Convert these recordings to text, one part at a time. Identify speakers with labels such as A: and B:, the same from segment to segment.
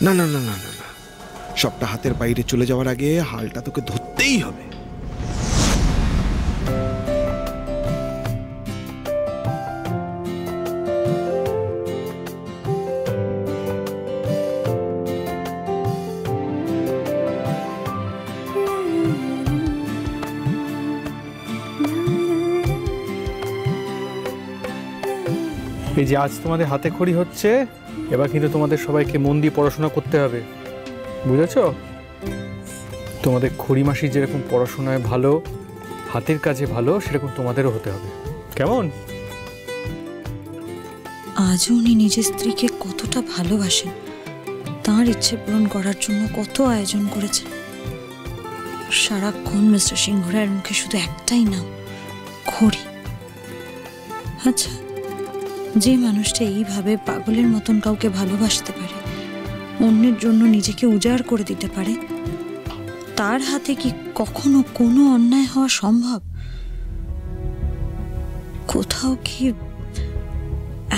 A: না না না না না না, সবটা হাতের বাইরে চলে যাওয়ার আগে হালটা তোকে ধরতেই হবে।
B: এই যে আজ তোমাদের হাতে খড়ি হচ্ছে, এবার কিন্তু তোমাদের সবাইকে মন দিয়ে পড়াশোনা করতে হবে, বুঝেছো? তোমাদের খড়ি মাসি যেরকম পড়াশোনায় ভালো, হাতের কাজে ভালো, সেরকম তোমাদেরও হতে হবে, কেমন?
C: আজও উনি নিজের স্ত্রীকে কতটা ভালোবাসেন, তাঁর ইচ্ছে পূরণ করার জন্য কত আয়োজন করেছেন। সারাক্ষণ মিস্টার সিংহ রায়ের মুখে শুধু একটাই নাম, খড়ি। আচ্ছা, যে মানুষটা এইভাবে পাগলের মতন কাউকে ভালোবাসতে পারে, অন্যের জন্য নিজেকে উজাড় করে দিতে পারে, তার হাতে কি কখনো কোনো অন্যায় হওয়া সম্ভব? কোথাও কি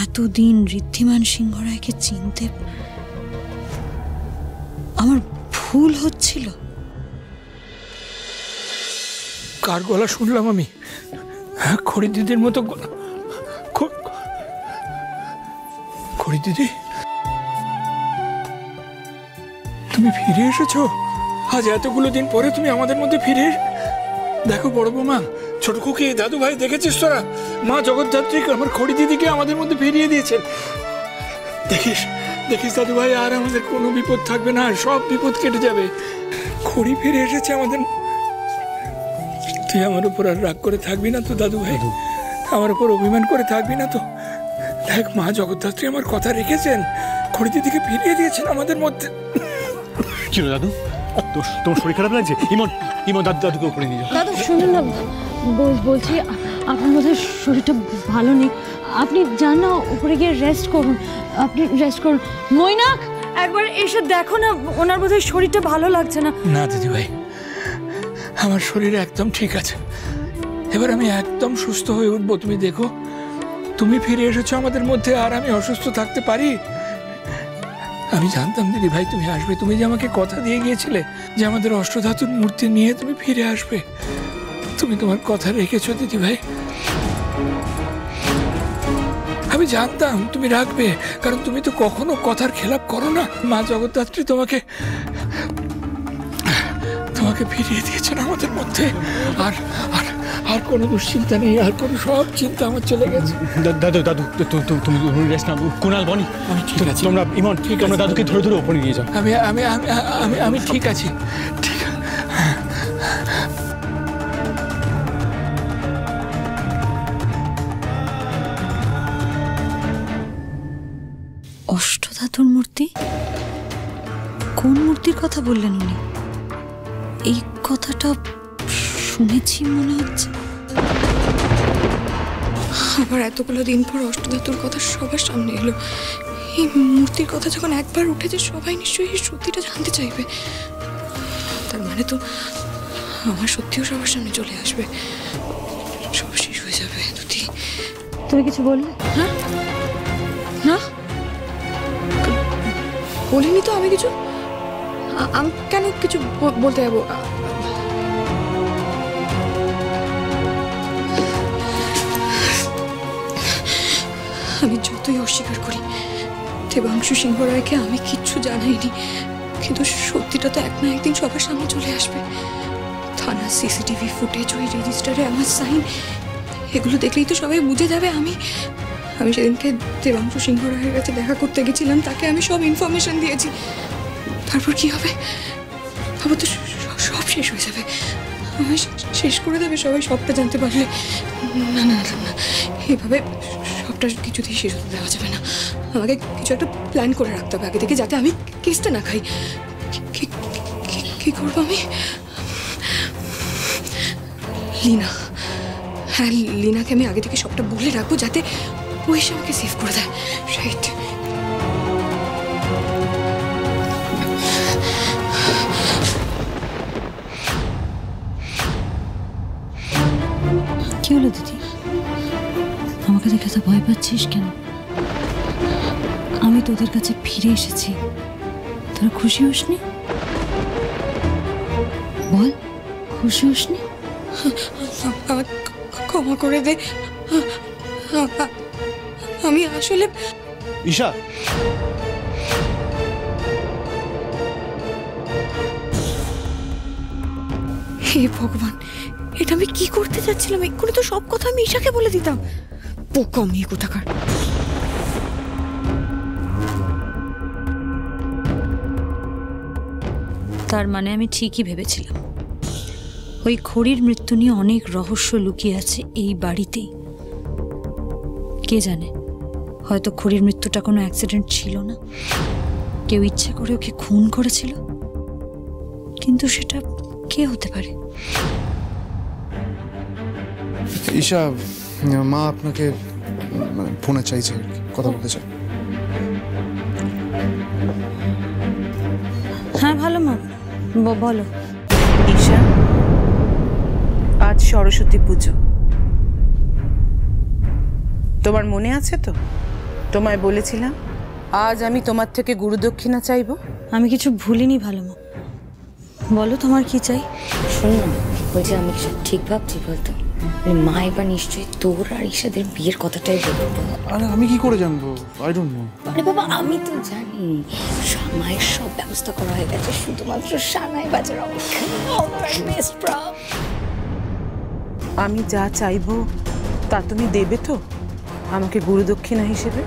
C: এতদিন ঋদ্ধিমান সিংহ রায়কে চিনতে আমার ভুল হচ্ছিল?
D: কার গলা শুনলাম আমি? খড়ি দিদির মতো গলা। খড়ি দিদি, তুমি ফিরে এসেছো? আজ এতগুলো দিন পরে তুমি আমাদের মধ্যে ফিরে। দেখো বড় বৌমা, ছোট খুকি, দাদু ভাই, দেখেছিস তোরা? মা জগদ্ধাত্রী আমার খড়ি দিদিকে আমাদের মধ্যে ফিরিয়ে দিয়েছেন। দেখিস দেখিস দাদু ভাই, আর আমাদের কোনো বিপদ থাকবে না, সব বিপদ কেটে যাবে। খড়ি ফিরে এসেছে আমাদের। তুই আমার উপর আর রাগ করে থাকবি না তো দাদু ভাই? আমার উপর অভিমান করে থাকবি না তো? দেখ, মা জগদ্ধাত্রী আমার কথা রেখেছেন, খড়ি দিদিকে ফিরিয়ে দিয়েছেন আমাদের মধ্যে।
B: কি হলো দাদু, তোমার শরীর খারাপ লাগছে? ইমন, ইমন দাদুকে উপরে নিয়ে যাও।
E: দাদু শুনুন না, বলছি আপনার বোধহয় শরীরটা ভালো নেই, আপনি যান না, উপরে গিয়ে রেস্ট করুন। আপনি রেস্ট করুন। মৈনাক, একবার এসে দেখো না, ওনার বোধহয় শরীরটা ভালো লাগছে না।
D: না দিদি ভাই, আমার শরীর একদম ঠিক আছে, এবার আমি একদম সুস্থ হয়ে উঠবো। তুমি দেখো, তুমি ফিরে এসেছো আমাদের মধ্যে, আর আমি অসুস্থ থাকতে পারি? আমি জানতাম দিদি ভাই তুমি আসবে। তুমি যে আমাকে কথা দিয়ে গিয়েছিলে যে আমাদের অষ্টধাতুর মূর্তি নিয়ে তুমি ফিরে আসবে, তুমি তোমার কথা রেখেছো দিদি ভাই। আমি জানতাম তুমি রাখবে, কারণ তুমি তো কখনো কথার খেলাপ করো না। মা জগদ্ধাত্রী তোমাকে তোমাকে ফিরিয়ে দিয়েছেন আমাদের মধ্যে, আর আর আর কোনো দুশ্চিন্তা নেই, আর কোনো সব চিন্তা আমার চলে গেছে।
B: দাদু দাদু তুমি রেস্ট নাও। কুনাল, বনি,
D: আমি ঠিক আছি।
B: তোমরা ইমন, ঠিক, তোমরা দাদুকে ধরে ধরে উপরে নিয়ে যাও।
D: আমি আমি আমি আমি আমি ঠিক আছি, ঠিক।
C: অষ্টধাতুর মূর্তি? কোন মূর্তির কথা বললেন উনি? এই কথাটা শুনেছি মনে হচ্ছে। আবার এতগুলো দিন পর অষ্টধাতুর কথা সবার সামনে এলো। এই মূর্তির কথা যখন একবার উঠেছে, সবাই নিশ্চয়ই এই সত্যিটা জানতে চাইবে। তার মানে তো আমার সত্যিও সবার সামনে চলে আসবে, সব শেষ হয়ে যাবে। দুটি,
E: তুমি কিছু বললে?
C: হ্যাঁ, না বলিনি তো আমি কিছু। আমি কেন কিছু বলতে যাবো? আমি যতই অস্বীকার করি, দেবাংশু সিংহ রায়কে আমি কিচ্ছু জানাইনি, কিন্তু সত্যিটা তো এক না একদিন সবার সামনে চলে আসবে। থানা সিসিটিভি ফুটেজ, ওই রেজিস্টারে আমার সাইন, এগুলো দেখলেই তো সবাই বুঝে যাবে আমি সেদিনকে দেবাংশু সিংহ রায়ের কাছে দেখা করতে গেছিলাম, তাকে আমি সব ইনফরমেশন দিয়েছি। তারপর কি হবে? তারপর তো সব শেষ হয়ে যাবে, আমায় শেষ করে দেবে সবাই সবটা জানতে পারলে। না না না না, এইভাবে সবটা কিছুতেই শেষ হতে দেওয়া যাবে না। আমাকে কিছু একটা প্ল্যান করে রাখতে হবে আগে থেকে, যাতে আমি কেসটা না খাই। কি করবো আমি? লীনা, হ্যাঁ লীনাকে আমি আগে থেকে সবটা বলে রাখবো, যাতে ও এসে আমাকে সেভ করে দেয়। রাইট। কি হলো দিদি, আমাকে দেখে তো ভয় পাচ্ছিস কেন? আমি তোদের কাছে ফিরে এসেছি,
E: তোরা খুশি হসনি? বল, খুশি হসনি?
C: আমার ক্ষমা করে দে। আমি আসলে
A: ঈশা,
C: হে ভগবান, এটা আমি কি করতে যাচ্ছিলাম? এক্ষুনি তো সব কথা আমি ঈশাকে বলে দিতাম। পোকা মেয়ে কোথাকার।
E: তার মানে আমি ঠিকই ভেবেছিলাম ওই খড়ির মৃত্যু নিয়ে অনেক রহস্য লুকিয়ে আছে এই বাড়িতেই। কে জানে, হয়তো খড়ির মৃত্যুটা কোনো অ্যাক্সিডেন্ট ছিল না, কেউ ইচ্ছা করে ওকে খুন করেছিল। কিন্তু সেটা কে হতে পারে?
F: ঈশা, মা আপনাকে ফোনে চাইছে, কথা বলতে চাই।
E: হ্যাঁ ভালো মা, বলো।
G: ঈশা, আজ সরস্বতী পুজো, তোমার মনে আছে তো? তোমায় বলেছিলাম আজ আমি তোমার থেকে গুরুদক্ষিণা চাইবো।
E: আমি কিছু ভুলিনি ভালো মা, বলো তোমার কি চাই?
H: শোন না, বলছি আমি সব ঠিক ভাবছি বলতো? মা এবার নিশ্চয়ই তোর আর ঈশাদের বিয়ের কথাটাই বলবো।
F: আরে আমি কি করে জানবো? I don't know.
H: আরে বাবা, আমি তো জানি মায়ের সব ব্যবস্থা করা হয়ে গেছে, শুধুমাত্র সানাই বাজার অপেক্ষা।
G: আমি যা চাইবো তা তুমি দেবে তো আমাকে গুরুদক্ষিণা হিসেবে?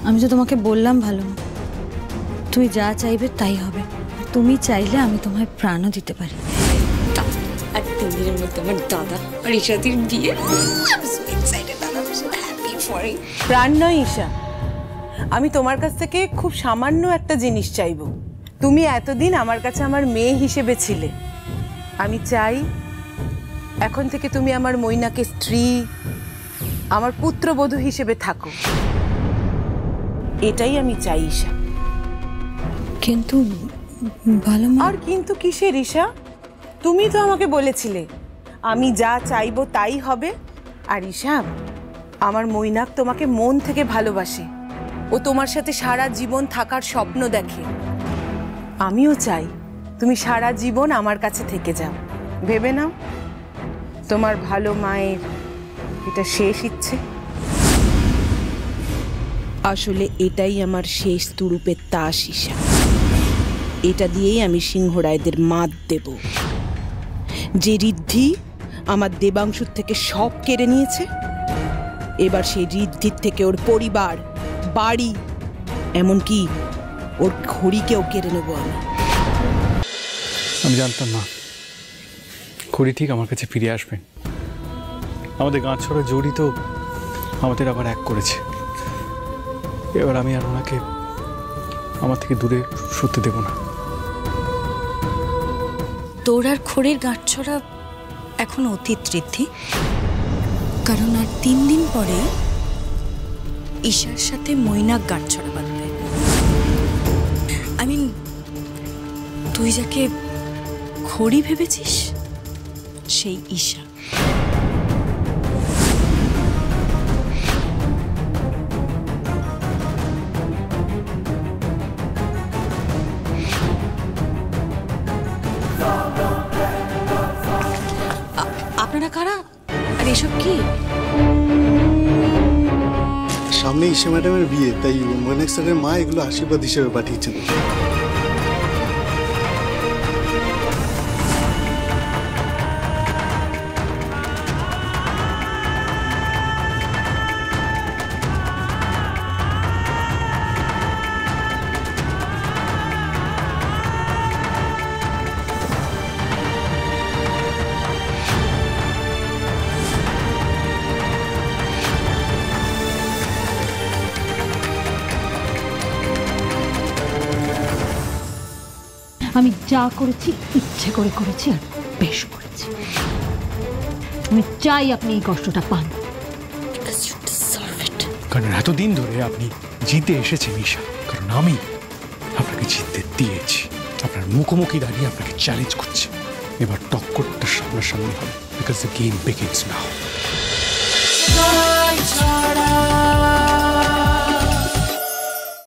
E: আমি তো তোমাকে বললাম ভালো মা, তুমি যা চাইবে তাই হবে। তুমি চাইলে আমি তোমায় প্রাণও দিতে পারি।
H: আর 3 দিনের মধ্যে আমার দাদা আর ঈশাদের বিয়ে।
G: প্রাণ নয় ঈশা, আমি তোমার কাছ থেকে খুব সামান্য একটা জিনিস চাইবো। তুমি এতদিন আমার কাছে আমার মেয়ে হিসেবে ছিলে, আমি চাই এখন থেকে তুমি আমার মৈনাকে স্ত্রী, আমার পুত্রবধূ হিসেবে থাকো। এটাই আমি চাই ঈশা।
E: কিন্তু ভালো মা।
G: আর কিন্তু কিসের ঈশা? তুমি তো আমাকে বলেছিলে আমি যা চাইবো তাই হবে। আর ঈশা, আমার মৈনাক তোমাকে মন থেকে ভালোবাসে, ও তোমার সাথে সারা জীবন থাকার স্বপ্ন দেখে। আমিও চাই তুমি সারা জীবন আমার কাছে থেকে যাও। ভেবে নাও, তোমার ভালো মায়ের এটা শেষ ইচ্ছে। আসলে এটাই আমার শেষ তুরুপের তাস ঈশা। এটা দিয়েই আমি সিংহরায়দের মাত দেব। যে ঋদ্ধি আমার দেবাংশুর থেকে সব কেড়ে নিয়েছে, এবার সেই ঋদ্ধির থেকে ওর পরিবার, বাড়ি, এমনকি ওর খড়িকেও কেড়ে নেবো আমি।
B: আমি জানতাম না খড়ি ঠিক আমার কাছে ফিরে আসবে। আমাদের গাঁছড়া জড়িত আমাদের আবার এক করেছে। এবার আমি আর ওনাকে আমার থেকে দূরে সরতে দেব না।
C: তোর আর খড়ির গাঁটছড়া এখন অতীত ঋদ্ধি, কারণ আর 3 দিন পরে ঈশার সাথে মৈনাক গাঁটছড়া বাঁধবে। তুই যাকে খড়ি ভেবেছিস সেই ঈশা। আপনারা কারা আর এসব কি?
I: সামনে ঈশা ম্যাডামের বিয়ে, তাই মৈনাক স্যারের মা এগুলো আশীর্বাদ হিসেবে পাঠিয়েছেন।
E: আমি যা করেছি ইচ্ছে করে করেছি, আর বেশ করেছি। আমি চাই আপনি এই কষ্টটা পান।
B: কারণ এতদিন ধরে আপনি জিতে এসেছেন ঈশা, কারণ আমি আপনাকে জিততে দিয়েছি। আপনার মুখোমুখি দাঁড়িয়ে আপনাকে চ্যালেঞ্জ করছে। এবার টক্করটা সামনাসামনি হবে, because the game begins now.